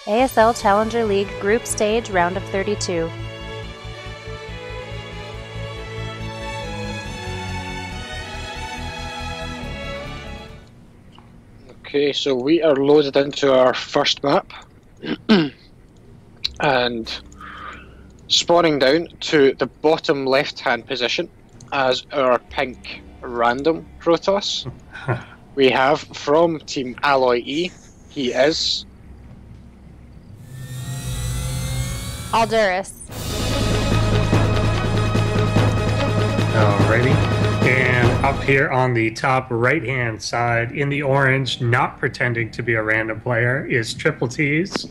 ASL Challenger League Group Stage Round of 32. Okay, so we are loaded into our first map and spawning down to the bottom left-hand position as our pink random Protoss. We have from Team Alloy E, he is Aldaris. Alrighty. And up here on the top right-hand side, in the orange, not pretending to be a random player, is Triple T's.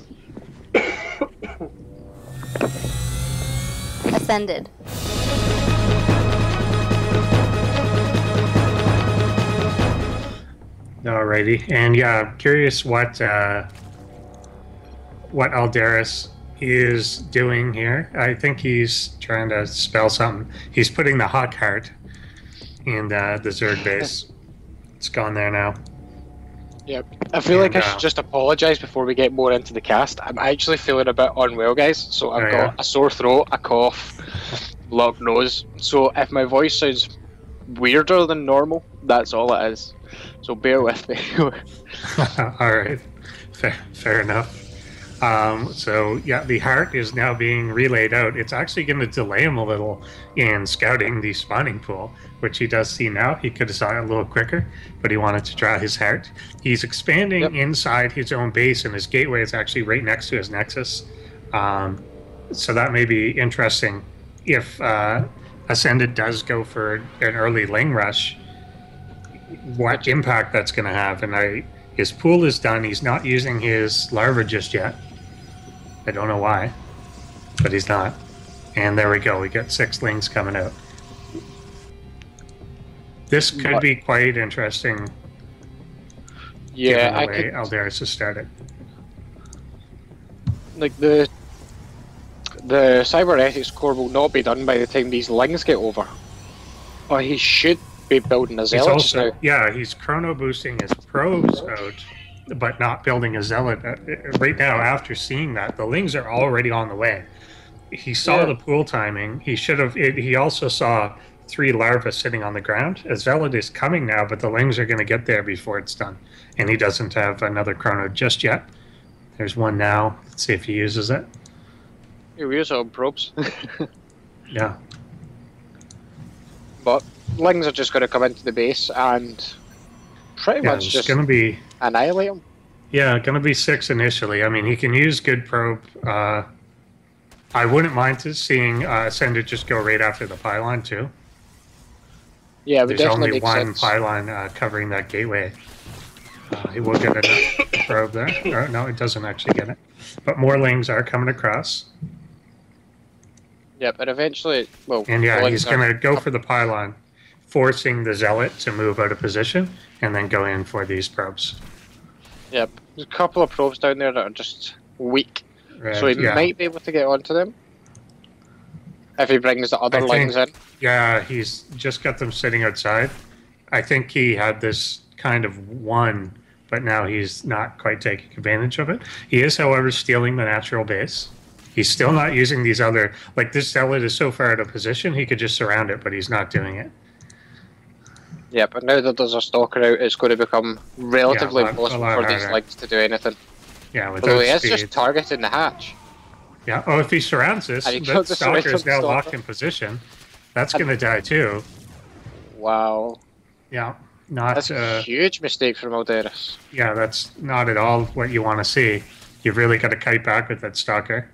Ascended. Alrighty. And yeah, I'm curious what Aldaris is doing here. I think he's trying to spell something. He's putting the Hawk Heart in the Zerg base. It's gone there now. Yep. I feel like I should just apologise before we get more into the cast. I'm actually feeling a bit unwell, guys. So I've got a sore throat, a cough, blocked nose. So if my voice sounds weirder than normal, that's all it is. So bear with me. Alright. Fair enough. So yeah, the heart is now being relayed out. It's actually going to delay him a little in scouting the spawning pool, which he does see now. He could have saw it a little quicker, but he wanted to draw his heart. He's expanding inside his own base, and his gateway is actually right next to his nexus. So that may be interesting if Ascended does go for an early Ling rush, what impact that's going to have. And his pool is done. He's not using his larva just yet. I don't know why, but he's not. And there we go. We got 6 Lings coming out. This could be quite interesting. Yeah, given the way Aldaris has started. Like the cybernetics core will not be done by the time these Lings get over. Or he should be building a zealot. He's also, yeah, he's chrono boosting his probes out, but not building a zealot. Right now, after seeing that, the Lings are already on the way. He saw the pool timing. He should have. He also saw 3 larvae sitting on the ground. A zealot is coming now, but the Lings are going to get there before it's done. And he doesn't have another chrono just yet. There's one now. Let's see if he uses it. We use our probes. Yeah. But Lings are just going to come into the base and pretty much just going to be annihilate them. Yeah, going to be 6 initially. I mean, he can use good probe. I wouldn't mind seeing Ascended just go right after the pylon too. Yeah, there's only one pylon covering that gateway. He will get a probe there. Or, no, it doesn't actually get it. But more Lings are coming across. Yeah, but eventually, well... And yeah, he's going to go for the pylon, forcing the zealot to move out of position, and then go in for these probes. Yep, there's a couple of probes down there that are just weak. So he might be able to get onto them. If he brings the other Lings in. Yeah, he's just got them sitting outside. I think he had this kind of won, but now he's not quite taking advantage of it. He is, however, stealing the natural base. He's still not using these other... Like, this zealot is so far out of position, he could just surround it, but he's not doing it. Yeah, but now that there's a stalker out, it's going to become relatively impossible for these Lings to do anything. Yeah, although he is just targeting the hatch. Yeah, oh, if he surrounds this, that stalker is now locked in position. That's going to die too. Wow. Yeah, that's a huge mistake from Aldaris. Yeah, that's not at all what you want to see. You've really got to kite back with that stalker.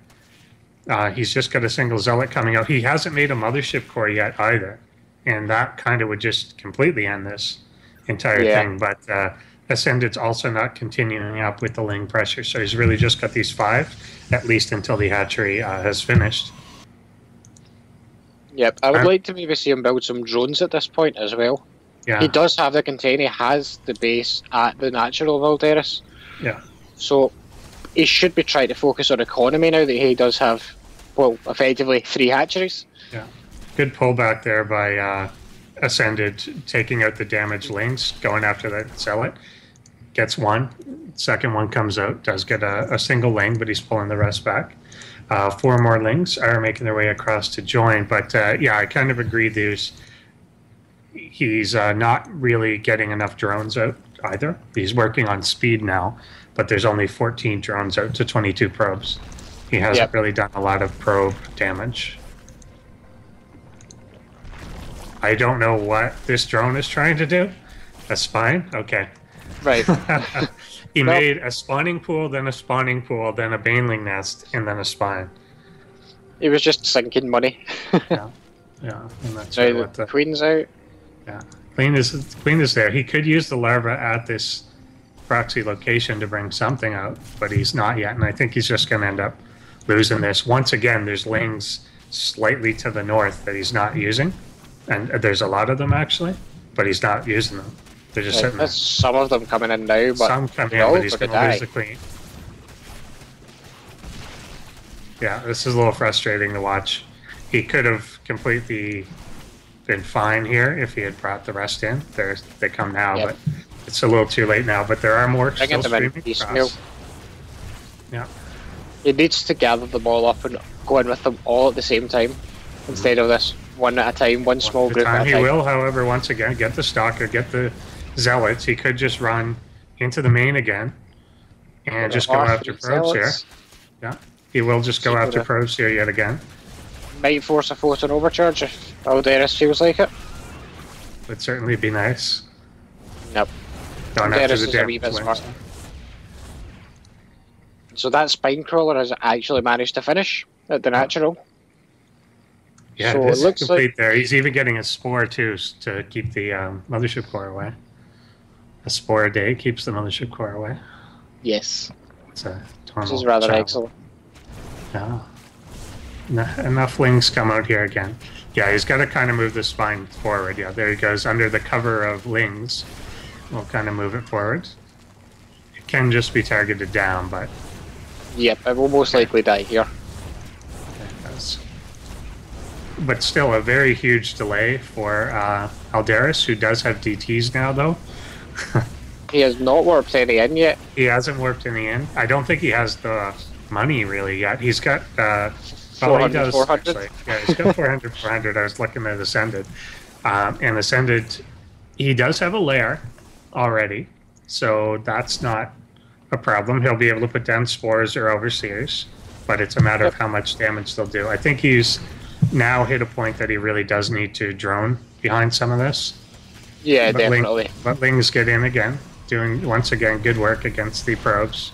He's just got a single zealot coming out. He hasn't made a mothership core yet either. And that kind of would just completely end this entire thing. But Ascended's also not continuing up with the Ling pressure. So he's really just got these 5, at least until the hatchery has finished. Yep, I would like to maybe see him build some drones at this point as well. Yeah. He does have the container, he has the base at the natural of Aldaris. Yeah. So he should be trying to focus on economy now that he does have, well, effectively 3 hatcheries. Yeah. Good pullback there by Ascended, taking out the damaged Lings, going after that zealot. Gets one. Second one comes out, does get a single ling, but he's pulling the rest back. 4 more lings are making their way across to join. But yeah, I kind of agree. He's not really getting enough drones out either. He's working on speed now, but there's only 14 drones out to 22 probes. He hasn't really done a lot of probe damage. I don't know what this drone is trying to do. A spine? Okay. Right. He made a spawning pool, then a spawning pool, then a baneling nest, and then a spine. He was just sinking money. Yeah. And that's so what the queen's out. Yeah. Queen is there. He could use the larva at this proxy location to bring something out, but he's not yet, and I think he's just going to end up losing this. Once again, there's lings slightly to the north that he's not using, and there's a lot of them actually, but he's not using them. They're just sitting there. Some of them coming in now, but some coming in, but he's going to lose the queen. Yeah, this is a little frustrating to watch. He could have completely been fine here if he had brought the rest in. They come now, but it's a little too late now. But there are more still streaming across. Yeah. He needs to gather them all up and go in with them all at the same time, instead of this one at a time, one small group at a time. He will, however, once again, get the stalker, get the zealots. He could just run into the main again and just go after probes here. Yeah, he will just go after probes here yet again. Might force a photon overcharge if Aldaris feels like it. Would certainly be nice. Nope. Aldaris is a wee bit smart. So that spine crawler has actually managed to finish at the natural. Yeah, so it looks complete like there. He's even getting a spore too to keep the mothership core away. A spore a day keeps the mothership core away. Yes. It's a this is rather excellent. Yeah. Enough lings come out here again. Yeah, he's got to kind of move the spine forward. Yeah, there he goes under the cover of lings. We'll kind of move it forward. It can just be targeted down, but... Yep, it will most likely die here. It does. But still a very huge delay for Aldaris, who does have DTs now, though. He has not warped any in yet. He hasn't warped any in. I don't think he has the money really yet. He's got... 400, 400? Yeah, he's got 400, 400. I was looking at Ascended. And Ascended, he does have a lair already, so that's not a problem. He'll be able to put down spores or overseers, but it's a matter of how much damage they'll do. I think he's now hit a point that he really does need to drone behind some of this. Yeah, but definitely. But lings get in again, doing, once again, good work against the probes.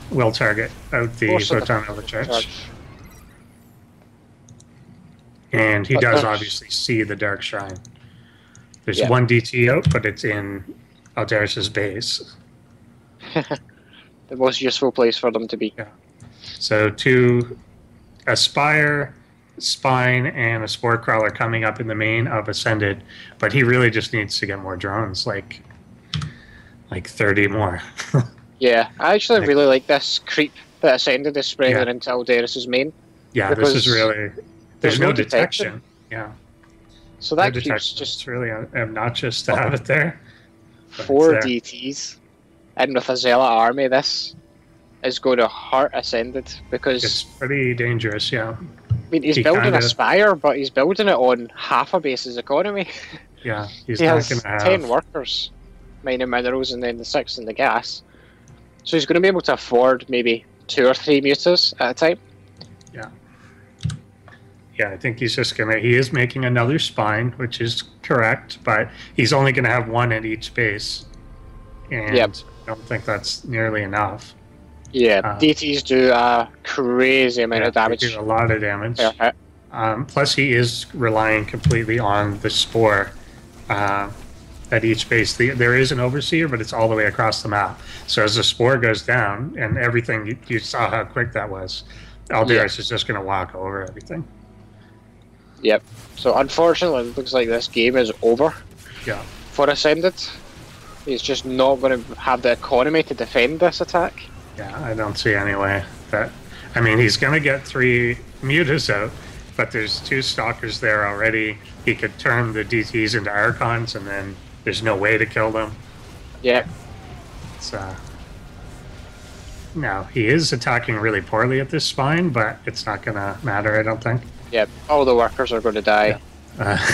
Will target out the photon overcharge. And he does obviously see the Dark Shrine. There's one DT out, but it's in Aldaris' base. The most useful place for them to be. Yeah. So to Aspire, Spine, and a Spore Crawler coming up in the main of Ascended, but he really just needs to get more drones, like 30 more. Yeah, I actually really like this creep that Ascended is spreading into Aldaris' main. Yeah, this is really... There's no detection. Yeah. So that keeps just... It's really obnoxious to have it there. 4 DTs. And with a Zealot army, this is going to hurt Ascended, because... It's pretty dangerous, yeah. I mean, he's building a Spire, but he's building it on half a base's economy. Yeah, he has 10 workers mining minerals and then the 6 in the gas. So he's going to be able to afford maybe 2 or 3 mutas at a time. Yeah. Yeah, I think he's just going to... He is making another spine, which is correct, but he's only going to have 1 at each base. And I don't think that's nearly enough. Yeah, DTs do a crazy amount of damage. They do a lot of damage. Plus, he is relying completely on the spore at each base. There is an overseer, but it's all the way across the map. So as the spore goes down, and everything, you saw how quick that was, Aldaris is just going to walk over everything. Yep. So unfortunately, it looks like this game is over. Yeah. For Ascended. He's just not going to have the economy to defend this attack. Yeah, I don't see any way. But, I mean, he's going to get 3 mutas out, but there's 2 stalkers there already. He could turn the DTs into Archons, and then there's no way to kill them. Yeah. It's no, he is attacking really poorly at this spine, but it's not going to matter, I don't think. Yep, all the workers are going to die. Yeah.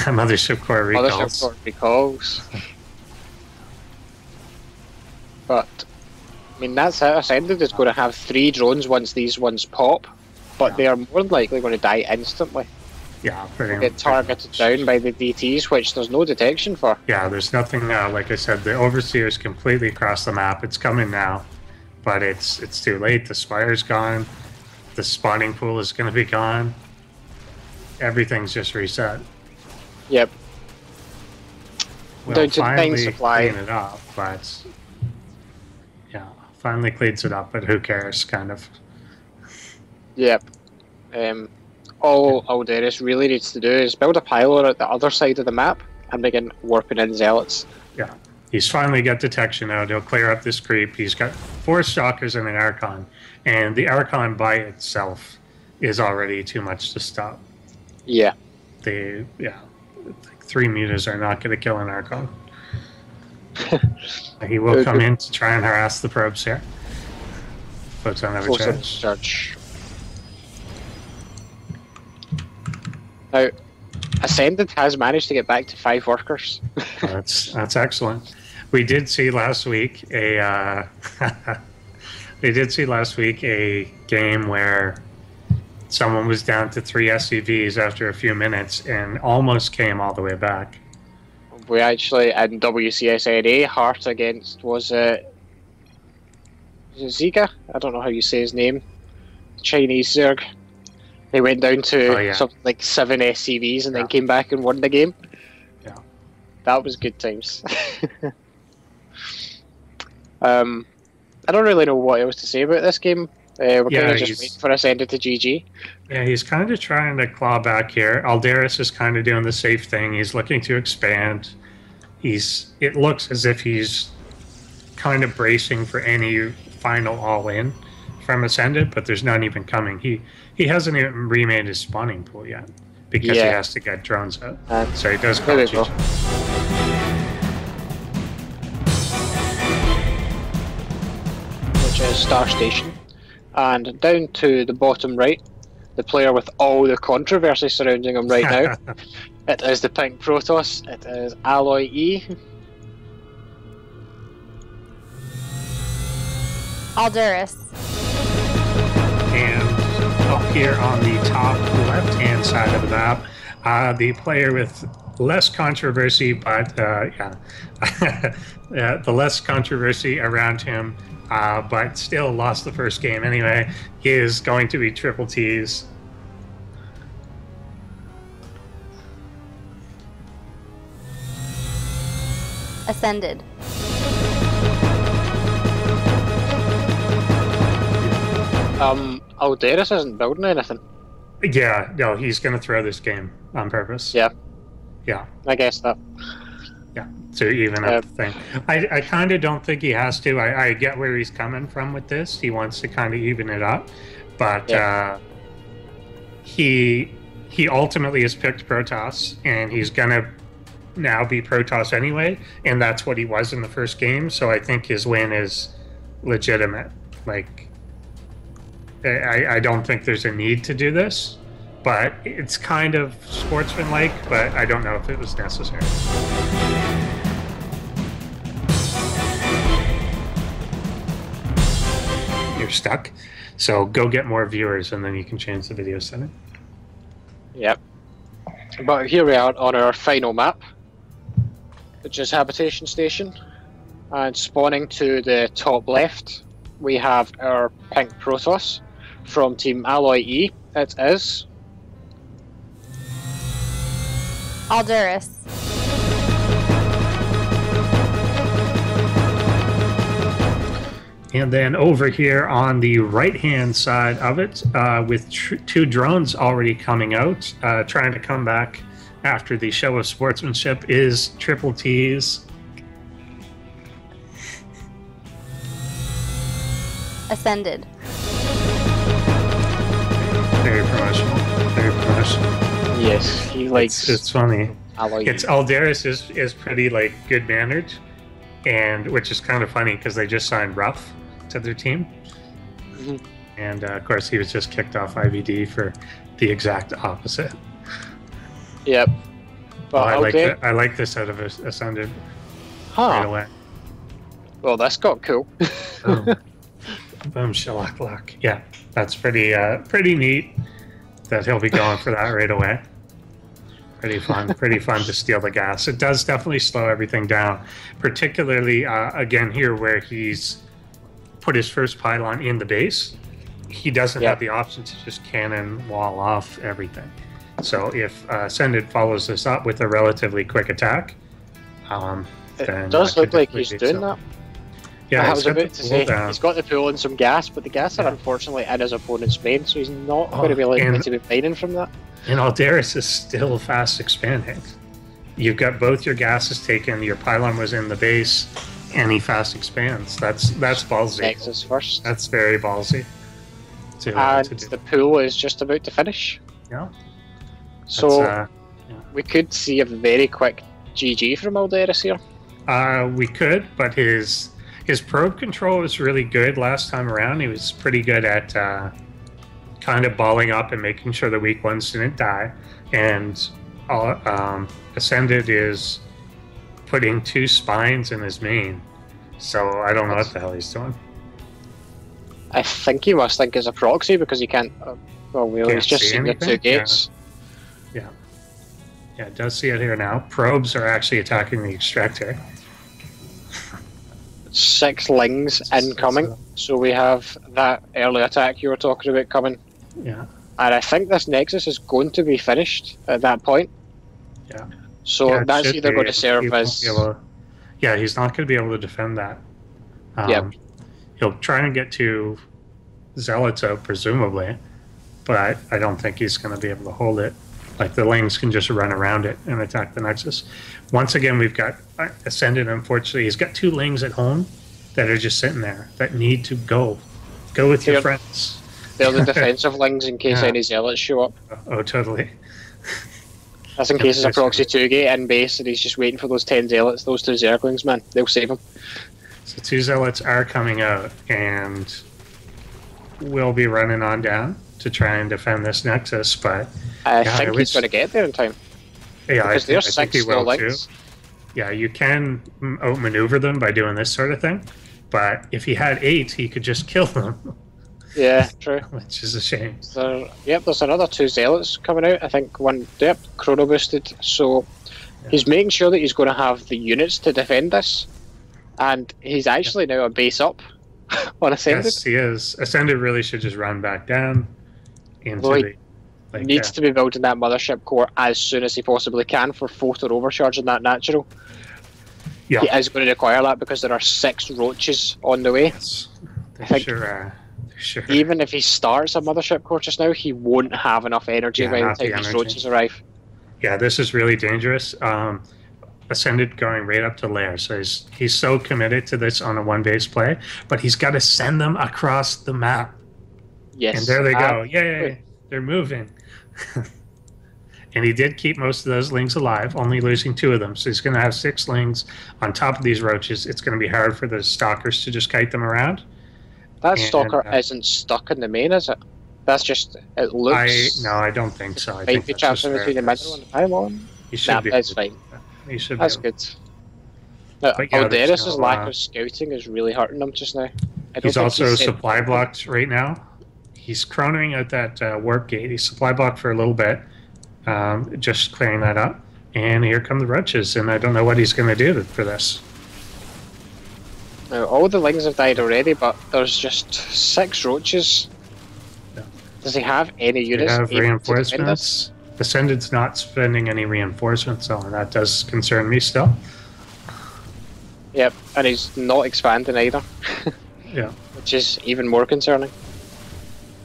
Mothership Core recalls. Mothership Core recalls. But, I mean, that's it. Ascended is going to have 3 drones once these ones pop, but they are more than likely going to die instantly. Yeah, pretty get targeted down by the DTs, which there's no detection for. Yeah, there's nothing, like I said, the Overseer is completely across the map. It's coming now, but it's too late. The Spire's gone. The spawning pool is going to be gone. Everything's just reset. Yep. Well, finally clean it up, but yeah, finally cleans it up, but who cares, kind of. Yep. All Aldaris really needs to do is build a pylon at the other side of the map and begin warping in zealots. Yeah. He's finally got detection out. He'll clear up this creep. He's got 4 Stalkers and an Archon, and the Archon by itself is already too much to stop. Yeah. Like 3 mutas are not going to kill an Archon. He will come in to try and harass the probes here. Folks don't have a charge. Now, Ascended has managed to get back to 5 workers. That's excellent. We did see last week a game where someone was down to 3 SCVs after a few minutes and almost came all the way back. We actually, in WCSNA, Hart against, was it Ziga? I don't know how you say his name. Chinese Zerg. They went down to something like 7 SCVs and then came back and won the game. Yeah. That was good times. I don't really know what else to say about this game. We're kind of just waiting for Ascended to GG. Yeah, he's kind of trying to claw back here. Aldaris is kind of doing the safe thing. He's looking to expand. It looks as if he's kind of bracing for any final all-in from Ascended, but there's none even coming. He hasn't even remade his spawning pool yet because he has to get drones out. So he does go. Which is Star Station. And down to the bottom right, the player with all the controversy surrounding him right now. It is the Pink Protoss. It is Alloy E. Aldaris. And up here on the top left-hand side of the map, the player with less controversy, but the less controversy around him, but still lost the first game anyway, is going to be Triple T's. Ascended. Aldaris isn't building anything. Yeah, no, he's going to throw this game on purpose. Yeah. Yeah. I guess that. Yeah, to even up the thing. I kind of don't think he has to. I get where he's coming from with this. He wants to kind of even it up. But he ultimately has picked Protoss, and he's going to now be Protoss anyway, and that's what he was in the first game, so I think his win is legitimate. Like, I don't think there's a need to do this, but it's kind of sportsmanlike, but I don't know if it was necessary. You're stuck, so go get more viewers and then you can change the video setting. Yep. But here we are on our final map, which is Habitation Station, and spawning to the top left we have our Pink Protoss from Team Alloy E. It is Aldaris. And then over here on the right-hand side of it, with 2 drones already coming out, trying to come back after the show of sportsmanship, is Triple T's Ascended. Very promotional. Very promotional. Yes, he likes. It's funny. Alloy. It's Aldaris is pretty like good mannered, and which is kind of funny because they just signed Ruff to their team. Mm-hmm. And of course, he was just kicked off IVD for the exact opposite. Yep. Well, I like this out of Ascended right away. Well, that's got cool. Boom, shellac lock. Yeah, that's pretty neat that he'll be going for that right away. Pretty fun to steal the gas. It does definitely slow everything down, particularly again here where he's put his first pylon in the base. He doesn't have the option to just cannon wall off everything. So if Ascended follows this up with a relatively quick attack, then it does look like he's doing that. Yeah, I was about to say he's got the pool and some gas, but the gas are unfortunately in his opponent's main, so he's not going to be likely to be mining from that. And Aldaris is still fast expanding. You've got both your gases taken, your pylon was in the base, and he fast expands. That's ballsy. Nexus first. That's very ballsy. And the pool is just about to finish. Yeah. So we could see a very quick GG from Aldaris here. We could, but his probe control was really good last time around. He was pretty good at kind of balling up and making sure the weak ones didn't die. And Ascended is putting 2 spines in his main. So I don't know what the hell he's doing. I think he must think it's a proxy because he can't. He's just seen the 2 gates. Yeah, it does see it here now. Probes are actually attacking the extractor. 6 lings incoming, so we have that early attack you were talking about coming. Yeah. And I think this Nexus is going to be finished at that point. Yeah. So that's either going to serve as... he's not going to be able to defend that. He'll try and get 2 Zealots out, presumably, but I don't think he's going to be able to hold it. Like, the Lings can just run around it and attack the Nexus. Once again, we've got Ascended, unfortunately. He's got 2 Lings at home that are just sitting there, that need to go. Go with your friends. They're the defensive Lings in case any Zealots show up. Oh, totally. That's in case it's a proxy 2 gate in base and he's just waiting for those 10 Zealots, those 2 Zerglings, man. They'll save him. So 2 Zealots are coming out, and we'll be running on down to try and defend this Nexus, but... I think he's going to get there in time. Yeah, because there's 6 will Lings. too. Yeah, you can outmaneuver them by doing this sort of thing, but if he had 8, he could just kill them. Yeah, true. Which is a shame. So, there's another 2 Zealots coming out. I think one, chrono boosted. So he's making sure that he's going to have the units to defend this. And he's actually now a base up on Ascended. Yes, he is. Ascended really should just run back down into needs to be building that mothership core as soon as he possibly can for photo overcharging that natural. Yeah. He is going to require that because there are 6 roaches on the way. Yes. I think sure. Even if he starts a mothership core just now, he won't have enough energy by the time these roaches arrive. Yeah, this is really dangerous. Ascended going right up to Lair, so he's so committed to this on a 1-base play, but he's got to send them across the map. Yes. And there they go. Yay! They're moving. And he did keep most of those Lings alive, only losing 2 of them. So he's going to have 6 Lings on top of these roaches. It's going to be hard for the Stalkers to just kite them around. That Stalker isn't stuck in the main, is it? That's just, it looks... No, I don't think so. I think think the chance between the middle and the pylon. He should be. That's fine. He should that's be. Good. Aldaris' lack of scouting is really hurting him just now. He's also supply blocked right now. He's chronoing out that warp gate. He's supply blocked for a little bit, just clearing that up. And here come the roaches, and I don't know what he's going to do for this. Now, all the Lings have died already, but there's just 6 roaches. Yeah. Does he have any units? They have reinforcements. Ascended's not spending any reinforcements, so that does concern me still. Yep, and he's not expanding either. Yeah. Which is even more concerning.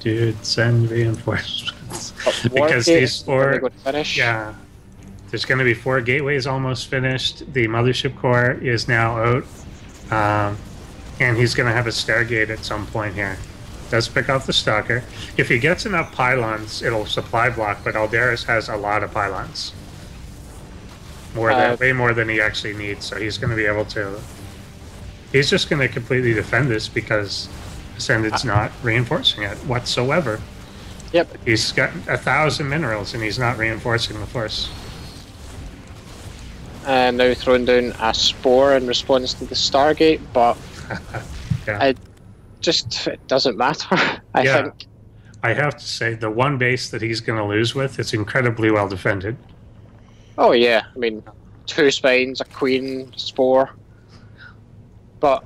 Dude, send reinforcements. Because these 4... Yeah. There's going to be 4 gateways almost finished. The mothership core is now out. And he's going to have a Stargate at some point here. Does pick off the Stalker. If he gets enough pylons, it'll supply block, but Aldaris has a lot of pylons. Way more than he actually needs, so he's going to be able to He's just going to completely defend this because Ascended's not reinforcing it whatsoever. Yep. He's got 1,000 minerals and he's not reinforcing the force. And now throwing down a spore in response to the Stargate, but yeah. it doesn't matter, I think. I have to say, the one base that he's going to lose with is incredibly well defended. Oh yeah, I mean, 2 spines, a queen, spore. But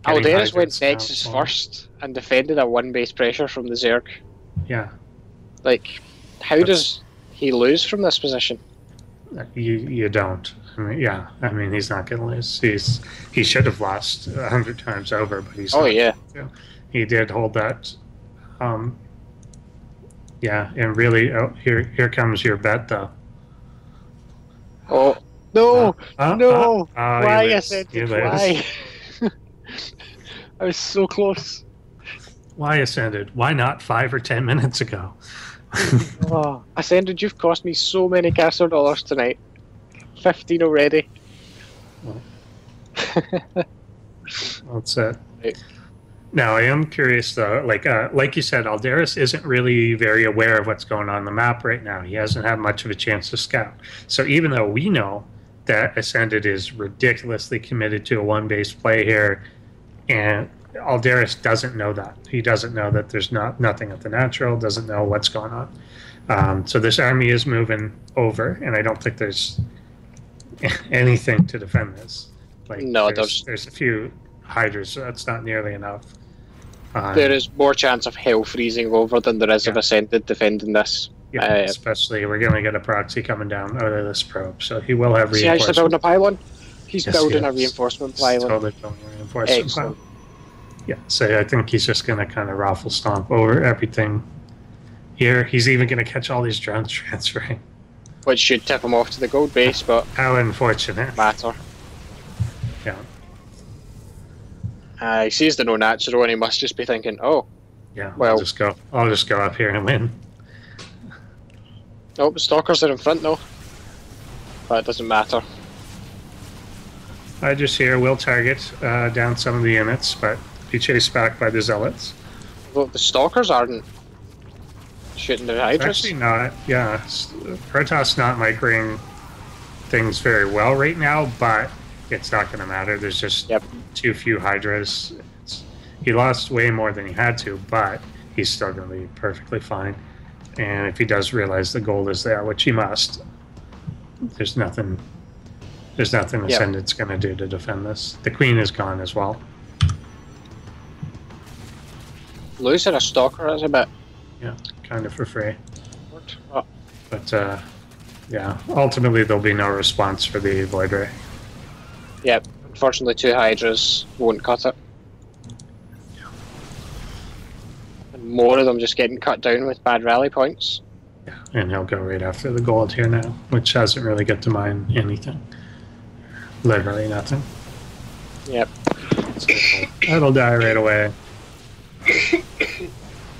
Aldaris went Nexus first and defended a 1 base pressure from the Zerg. Yeah. Like, how does he lose from this position? You don't. I mean, yeah, I mean, he's not going to lose. He should have lost 100 times over, but he's not. Yeah. He did hold that. Yeah, and really, here comes your bet, though. Oh, no! No! Why, Ascended? Why? I was so close. Why, Ascended? Why not 5 or 10 minutes ago? Oh, Ascended, you've cost me so many caster dollars tonight. 15 already. That's it. Right. Now, I am curious, though. Like you said, Aldaris isn't really very aware of what's going on the map right now. He hasn't had much of a chance to scout. So even though we know that Ascended is ridiculously committed to a 1 base play here, and Aldaris doesn't know that. He doesn't know that there's nothing at the natural, doesn't know what's going on. So this army is moving over, and I don't think there's anything to defend this. Like, no, there's a few Hydras, so that's not nearly enough. There is more chance of hell freezing over than there is of Ascended defending this. Yeah, especially we're going to get a proxy coming down out of this probe, so he will have reinforcement. Is he actually building a pylon? He's building a reinforcement pylon. Totally building a reinforcement pylon. Yeah, so I think he's just going to kind of raffle stomp over everything here. He's even going to catch all these drones transferring. Which should tip him off to the gold base, but... How unfortunate. Matter. Yeah. He sees the no natural and he must just be thinking, oh, yeah, well, I'll just go up here and win. Oh, the stalkers are in front though. But it doesn't matter. Hydras here will target down some of the units, but be chased back by the zealots. Well, the stalkers aren't shooting the Hydras. Actually not, yeah. Protoss not microing things very well right now, but it's not going to matter. There's just too few Hydras. He lost way more than he had to, but he's still going to be perfectly fine. And if he does realize the gold is there, which he must, there's nothing Ascendant's going to do to defend this. The Queen is gone as well. Losing a stalker is a bit... Yeah, kind of for free. Oh. But, yeah, ultimately there'll be no response for the Void Ray. Yep, unfortunately 2 Hydras won't cut it. Yeah. And more of them just getting cut down with bad rally points. Yeah, and he'll go right after the gold here now, which hasn't really got to mine anything. Literally nothing. Yep. So that'll die right away.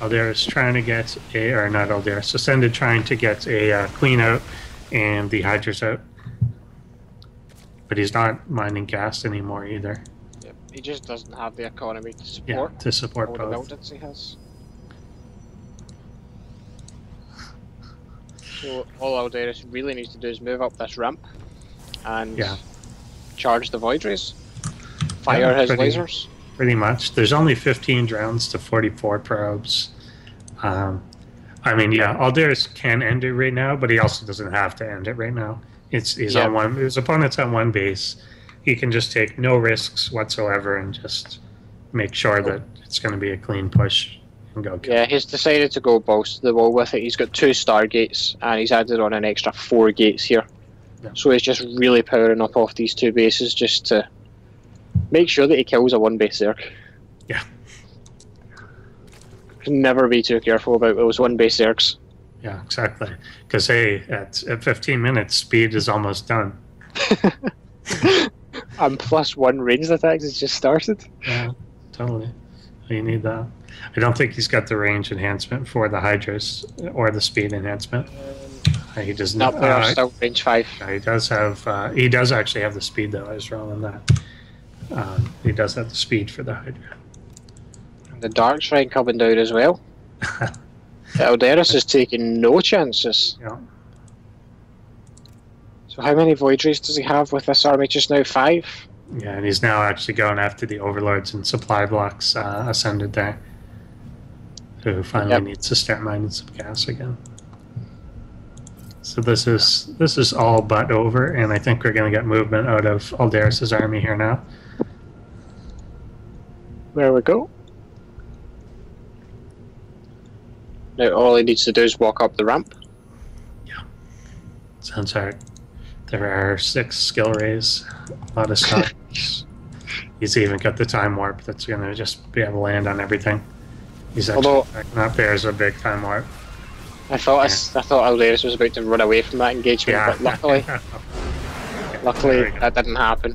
Aldaris trying to get a, or not Aldaris, Ascended trying to get a Queen out and the Hydras out. But he's not mining gas anymore either. Yep. He just doesn't have the economy to support. Yeah, to support all both. the buildings he has. So all Aldaris really needs to do is move up this ramp and charge the Void Rays. Fire his lasers. Pretty much. There's only 15 drones to 44 probes. I mean, yeah, Aldaris can end it right now, but he also doesn't have to end it right now. He's on one. His opponent's on 1 base. He can just take no risks whatsoever and just make sure that it's going to be a clean push and go kill. Yeah, he's decided to go balls to the wall with it. He's got 2 Stargates and he's added on an extra 4 gates here. Yeah. So he's just really powering up off these 2 bases just to make sure that he kills a 1 base Zerg. Yeah. Can never be too careful about those 1 base Zergs. Yeah, exactly. Because, hey, at 15 minutes, speed is almost done. And +1 ranged attacks has just started. Yeah, totally. You need that. I don't think he's got the range enhancement for the Hydras or the speed enhancement. He does not. Still range 5. He does have. He does actually have the speed, though. I was wrong on that. He does have the speed for the Hydra. The Dark Shrine coming down as well. Aldaris is taking no chances. Yeah. So how many Voidries does he have with this army just now? 5? Yeah, and he's now actually going after the Overlords and supply blocks ascended there. Who finally needs to start mining some gas again. So this is all but over, and I think we're going to get movement out of Aldaris' army here now. There we go. Now all he needs to do is walk up the ramp. Yeah. Sounds hard. There are 6 skill rays, a lot of stuff. He's even got the time warp that's going to just be able to land on everything. He's actually not there's a big time warp. I thought Aldaris was about to run away from that engagement, but luckily, that didn't happen.